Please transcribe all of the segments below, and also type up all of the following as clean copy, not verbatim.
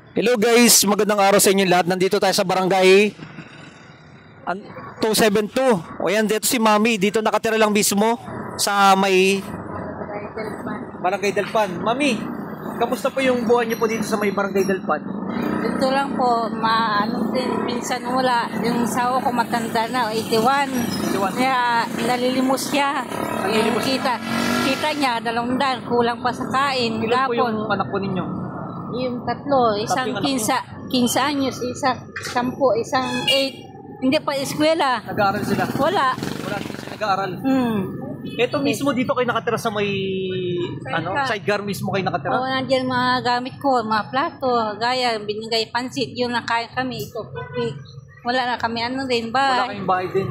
Hello guys, magandang araw sa inyo lahat. Nandito tayo sa barangay 272. O yan, dito si Mami. Dito nakatira lang mismo sa may Barangay Dalpan. Mami, kamusta po yung buhay niyo po dito sa may Barangay Dalpan? Dito lang po, maano din, minsan wala. Yung sawa ko matanda na, 81. 81. Kaya nalilimos siya. Nalilimos. Yung kita niya, 200, kulang pa sa kain. Ilan po yung Gapon. anak po ninyo? Yung tatlo, isang Tatlo yung anak 15 anyos, isang 10, isang 8. Hindi pa eskwela. Nag-aaral sila? Wala. Wala sila nag-aaral. Ito mismo dito kayo nakatira sa may sidecar mismo kayo nakatira? Oo, nandiyan mga gamit ko, mga plato, gaya, binigay pansit, yun na kaya kami, ito, tubig. Wala na kami ano din ba? Wala kayong bahay din.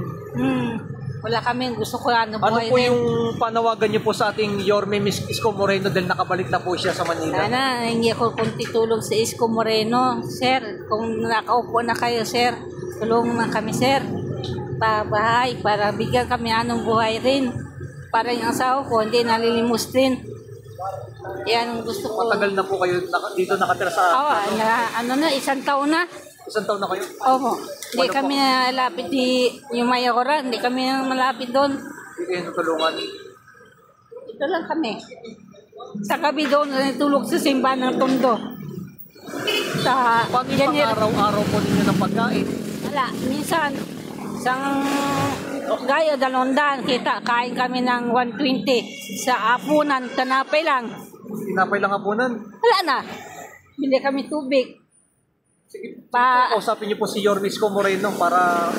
Wala kami, gusto ko ano Ano buhay po din. yung panawagan niyo po sa ating Yorme Miss Isko Moreno dahil nakabalik na po siya sa Manila? Sana hindi ako kunti tulong sa Isko Moreno. Sir, kung nakaupo na kayo, sir, tulungan na kami, sir. Bahay, para bigyan kami anong buhay rin. Para yung asawa ko, hindi nalilimos din. Yan ang gusto ko. Matagal na po kayo dito nakatira sa... Oo, isang taon na. Isang taon na kayo? Opo. Hindi kami malapit yung Mayagora, hindi kami malapit doon. Hindi kayo natulungan? Ito lang kami. Sa gabi doon, tulog sa simbahan ng Tondo. Sa Paano yung pang-araw-araw po ninyo ng pagkain? Wala, minsan, isang gaya, 200, kita, kain kami ng 120. Sa apunan, tanapay lang. Tinapay lang hapunan? Wala na. Bili kami tubig. Sige, kausapin niyo po si Yorme Isko Moreno para...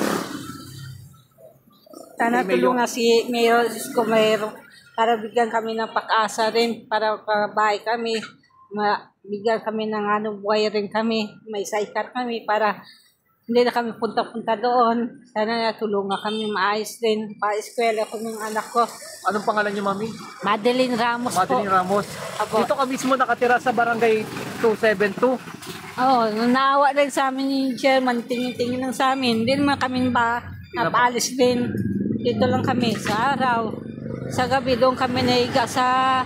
Sana tulungan si Mayor Isko Moreno para bigyan kami ng pag-asa rin, para bahay kami, bigyan kami ng anong buhay rin kami, may sidecar kami para hindi na kami punta-punta doon. Sana tulungan kami maayos din, pa-eskwela ko ng anak ko. Anong pangalan niyo, Mami? Madeline Ramos Madeline po. Ramos. Apo. Dito ka mismo nakatira sa Barangay 272. Oo, naawa rin sa amin yung chairman, tingin-tingin lang sa amin. Hindi naman kami ba napaalis din. Dito lang kami sa araw. Sa gabi doon kami naiga sa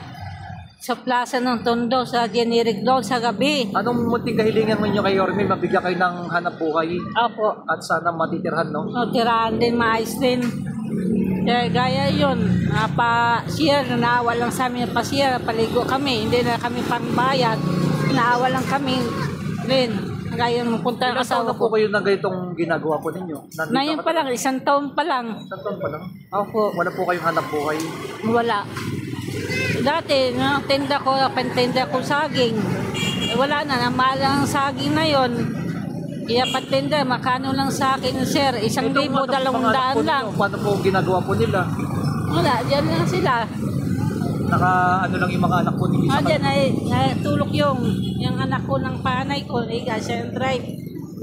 plaza ng Tondo, sa generic doon sa gabi. Anong munting kahilingan mo niyo kay Yorme? Mabigyan kayo ng hanap buhay Opo. at sana matitirhan, no? O, tirahan din, maayos din. Kaya gaya yun, pa-share, naawa lang sa amin pa-share, paligo kami, hindi na kami pangbayad. Naawa lang kami rin. Gaya nung punta ng Ilang taon na asawa po ko. kayo na ganitong ginagawa po ninyo? Nandito Ngayon pa lang, isang taon pa lang. Isang taon pa lang? Opo. Wala po kayong hanap buhay? Wala. Dati, tenda ko saging. Wala na, namahal ang saging na yon. Kaya patenda, makano lang sa akin, sir, 1,000, 200 lang. Paano po ginagawa po nila? Wala, dyan lang sila. Ano lang yung mga anak po ninyo? Dyan, tulok yung anak ko ng panay ko, siya yung drive.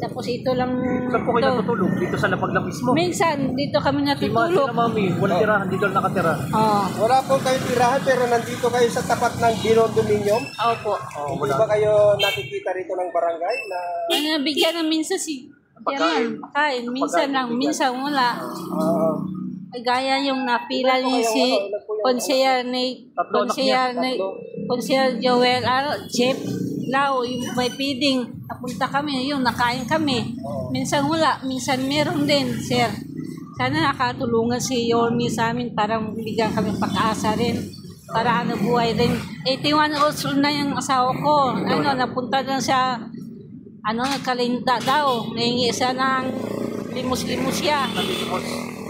Tapos ito lang. Saan po kayo natutulog? Dito sa lapag lang mismo? Minsan, dito kami Si natutulog. Mami, walang tirahan, dito lang nakatira. Oo. Wala po kayong tirahan pero nandito kayo sa tapat ng Condominium. Opo. Hindi ba kayo nakikita rito ng barangay na Bigyan na minsan Pagkain. Pagkain. Minsan lang, minsan wala. Gaya yung napila ni si Konseyer Joel, Jeff Lau, yung may feeding, napunta kami, yung nakain kami. Minsan wala, minsan meron din, sir. Sana nakatulungan si Yorme sa amin para bigyan kami pag-asa rin. Para buhay rin. 81 years old na yung asawa ko. Napunta lang sa, Kalinta daw. Nahingi siya ng limos-limos siya.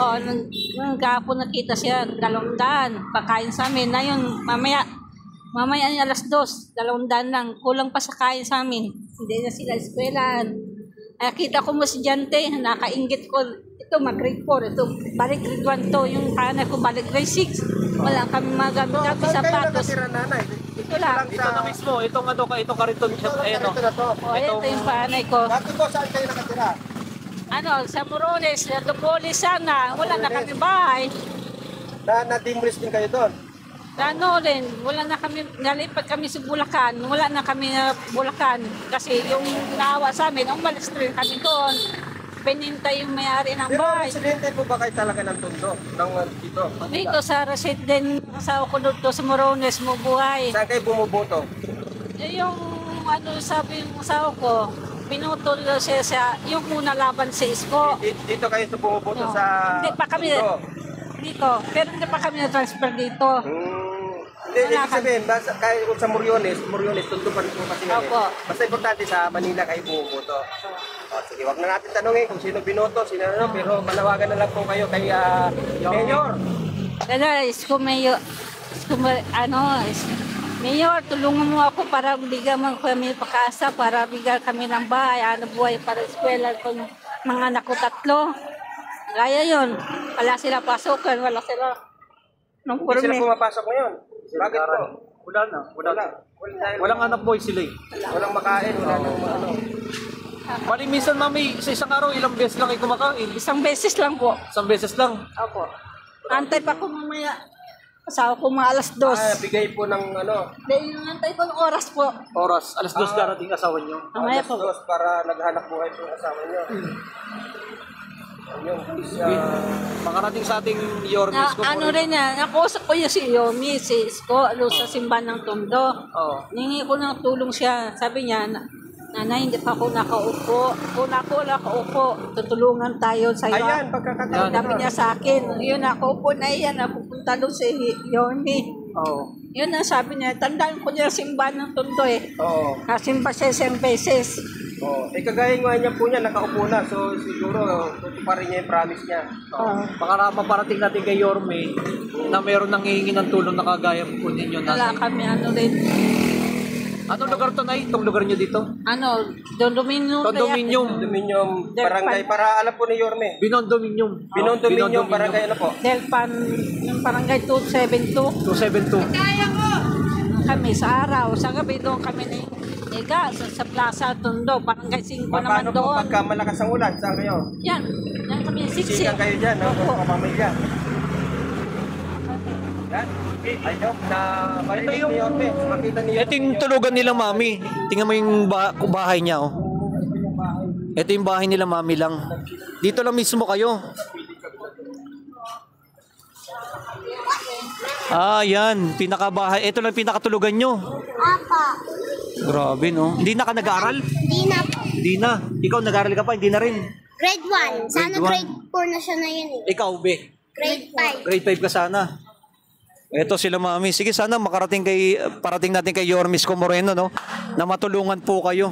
Oo, nung gapon nakita siya, 200, pakain sa amin. Na yun, mamaya niya 2:00, 200 lang. Kulang pa sa kain sa amin. Hindi na sila eskwelahan. Kita ko mo si Jante, nakainggit ko. Ito, mag-grade 4. Ito, balik grade 1 to. Yung kanan ko, balik grade 6. Wala kami magamit kami sapatos. nanay? Ito lang. Ito na mismo, itong kariton siya. Ito na to. Ito yung panay ko. Dati po saan kayo nakatira? Sa Morones, Dupolis sana. Wala na kami bahay. Na-demolish din kayo doon? Rin, wala na kami, nalipat kami sa Bulacan, wala na kami na Bulacan. Kasi yung naawa sa amin, umalis rin kami doon. Pininta yung may-ari ng Pero bahay. residente po ba kayo talaga ng Tondo? Dito? Dito sa resident, asawa ko doon sa Morones, Mubuhay. Saan kayo bumuboto? Yung yung ano, sabi yung asawa ko, pinutol daw siya yung muna laban sa Isko. Dito kayo sa bumuboto No. sa... Hindi pa kami dito. Pero hindi pa kami na-transfer dito. Hindi, Wala ibig sabihin, basta, kahit kung sa Moriones, tundo pa rin po kasi yan. Opo. Basta importante sa Manila kayo bumuboto. Sige, wag na natin tanongin kung sino binoto, sino ano, pero manawagan na lang po kayo kay Mayor. Kaya Isko Mayor, Mayor, tulungan mo ako para bigyan mo kami pag-asa, para bigyan kami ng bahay, ano buhay para eskwela kung mga anak ko 3. Kaya yun. Wala sila pasukan, wala sila nung Hindi sila kurme. pumapasok ngayon. Bakit po? Wala na. Walang anak boy sila eh. Walang makain, wala nang ano. Bali, minsan mami, sa isang araw, ilang beses lang kayo kumakain? Isang beses lang po. Isang beses lang. Opo. Antay pa ko mamaya. Asawa ko mga alas 2. Bigay po ng ano, Dahil yung antay ko ng oras po. Oras, alas 2 darating asawa nyo. Mamaya po. dos para naghanap buhay po yung asawa niyo. Yung Makarating sa ating Yormis ko. Ano rin yan, nakusap ko yung si Yomi, si Isko, sa simbahan ng Tondo. Oo. Ningi ko ng tulong siya. Sabi niya, Nanay, hindi pa ako nakaupo. Kung ako nakaupo, tutulungan tayo sa iyo. Ayan, pagkakataon. Sabi niya sa akin, yun nakaupo na iyan, napupunta doon si Yomi. Oo. Yun ang sabi niya, tandaan ko niya simbahan ng Tondo eh. Oo. Kasimba siya 100 beses. Oo. Kagaya nga niya po niya, nakaupo na. So siguro, tutuparin niya yung promise niya. Baka maparating natin kay Yorme na meron nang hihingi ng tulong na kagaya po ninyo. Wala kami ano rin. Anong lugar to, Nay? Itong lugar nyo dito? Ano, Condominium. Condominium. Dominium Barangay, para alam po ni Yorme. Binondominium. Binondominium Barangay ano po? Delpan, yung barangay 272. 272. Kami sa araw, sa gabi doon kami ni Ega, sa Plaza Tondo, barangay 5 Paano naman po doon. pagka malakas ang ulan? Saan kayo? Yan kami siksi. Sigang kayo dyan, no? Opo. Pamamilya. Yan. Ayun, na Ito yung- ni Yorme. Makita ni Yorme. Ito yung tulugan nila, Mami. Tingnan mo yung bahay niya, oh. Ito yung bahay nila, Mami lang. Dito lang mismo kayo. Ah, yan. Pinakabahay. Ito lang pinakatulugan nyo. Apa, Grabe, no? Hindi na ka nag-aaral? di na po. Hindi na. Ikaw nag-aaral ka pa? Hindi na rin. Grade 1. Sana Grade grade 4 na siya na yun eh. Ikaw, Be. Grade 5. Grade 5 ka sana. Ito sila, Mami. Sige, sana parating natin kay Yormis Co Moreno, no? Na matulungan po kayo.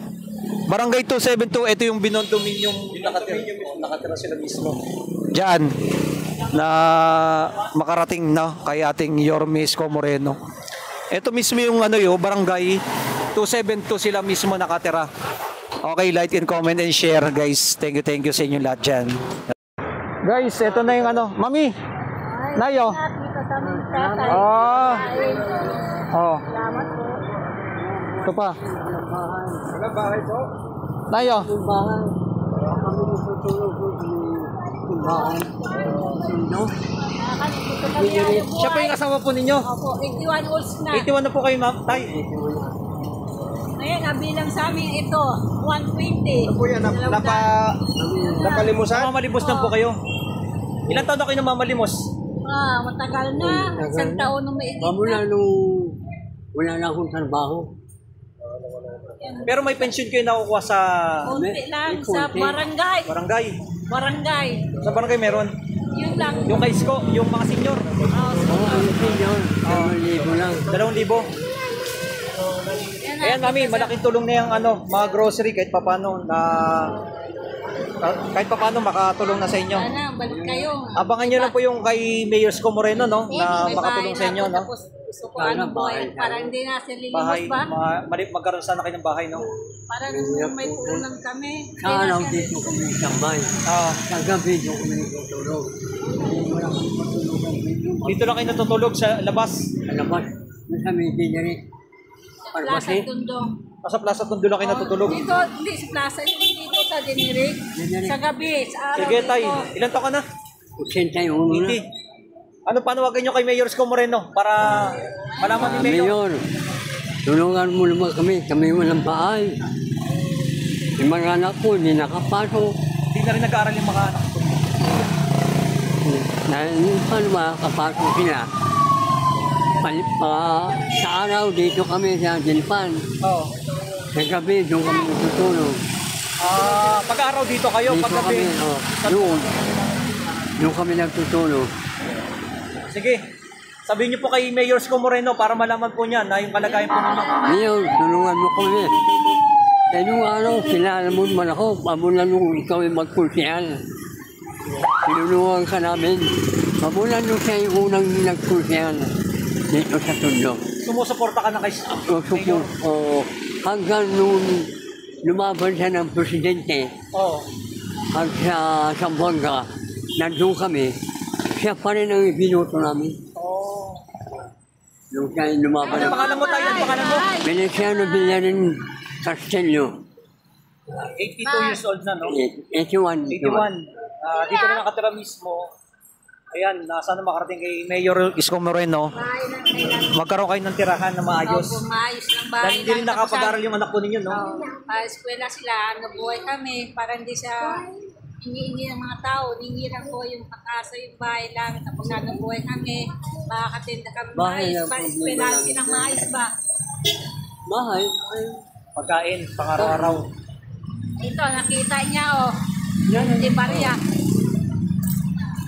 Barangay 272, ito yung binondominium. Nakatira sila mismo. Diyan. Na makarating na kay ating Yormis Co Moreno. Ito mismo yung barangay 272 sila mismo nakatira. Okay, like and comment and share, guys. Thank you sa inyo lahat dyan. Guys, ito na yung Mami. Nayo. Nakita kami tatay. Oh. Oh. Salamat po. Ito pa. Wala bahay po? Nayo. Bahay. Kami tutulog po yung bahay. Sino? Siya po yung asawa po ninyo. Opo, 81 years na. 81 na po kayo, ma'am. Tay. Ngayon, nabilang sa amin ito, 120. Ano po yan? Napalimusan? Namamalimos lang po kayo. Ilan taon na kayo namamalimos? Matagal na. Isang taon nung may Mula nung wala na akong trabaho. Pero may pension kayo nakukuha sa Kunti lang sa barangay. barangay. Barangay. Sa barangay meron. Yun lang. Yung kay Isko, yung mga senior. Yun, 2,000 lang. 2,000. Ayan, mami, malaking tulong na yung mga grocery kahit papano makatulong na sa inyo. Sana, balik kayo. Abangan nyo lang po yung kay Mayor Isko Moreno, no? Na May makatulong sa bahay inyo, na no? ako, tapos gusto ko anong buhay. Parang hindi na sila lilimos Bahay, ba? magkaroon sana kayo ng bahay, no? Parang may puunan kami. Hindi Sa na araw sila- dito kami tambay. Ah, Sa gabi dito kami tutulog. Wala kami matulugan dito. dito lang kayo natutulog sa labas. Sa labas, may kami dinari. Plaza Tundong. Sa Plaza Tondo lang kayo natutulog. Dito, hindi sa plaza, dito sa Dinirig. Sa gabi, sa araw Sige, tay. dito. Ilan taon ka na? 81 na. Hindi. Ano panawagan nyo kay Mayor Isko Moreno para malaman ni Mayor? Mayor, tulungan mo naman kami. Kami walang bahay. Yung mga anak ko, hindi nakapasok. Hindi na rin nag-aaral yung mga anak ko. Paano makakapasok sila? Sa araw dito kami sa Dilpan. Oo. Sa gabi, doon kami natutulog. Pag-araw dito kayo, Dito paggabi. kami, doon. Doon kami nagtutulog. Sige. Sabihin niyo po kay Mayor Isko Moreno para malaman po niya na yung kalagayan po ninyo. Ngayon, tulungan mo kami. Eh, nung araw, kilala mo naman ako. Mula nung ikaw ay magpulsihan. Tinulungan ka namin. Mula nung siya yung unang nagpulsihan dito sa Tondo. Sumusuporta ka na kay Mayor? Hanggang nung lumaban siya ng presidente Oo. at sa Zamboanga, nandun kami, siya pa rin ang ibinuto namin. Nung siya yung lumaban Ano ng pangalan mo tayo? Ano pangalan mo? Veneciano Villarin Castello. 82 years old na, no? 81. 81. Dito na nakatira mismo. Ayan, sana makarating kay Mayor Isko Moreno. Magkaroon kayo ng tirahan na maayos. Opo, maayos ng bahay. Dahil hindi rin nakapag-aral yung anak po ninyo, no? Eskwela sila, nabuhay kami para hindi sa hingi-hingi ng mga tao. Hingi lang po yung pakasa yung bahay lang. Tapos nabuhay kami. Makakatinda kami Bahay maayos. lang po, Eskwela bahay. silang maayos ba? Bahay. Pagkain, pang-araw-araw. Ito, nakita niya Hindi pa rin yan.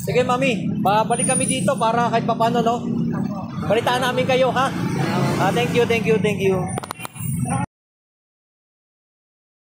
Sige, Mami. Babalik kami dito para kahit papano, no? Balitaan namin kayo, ha? Thank you.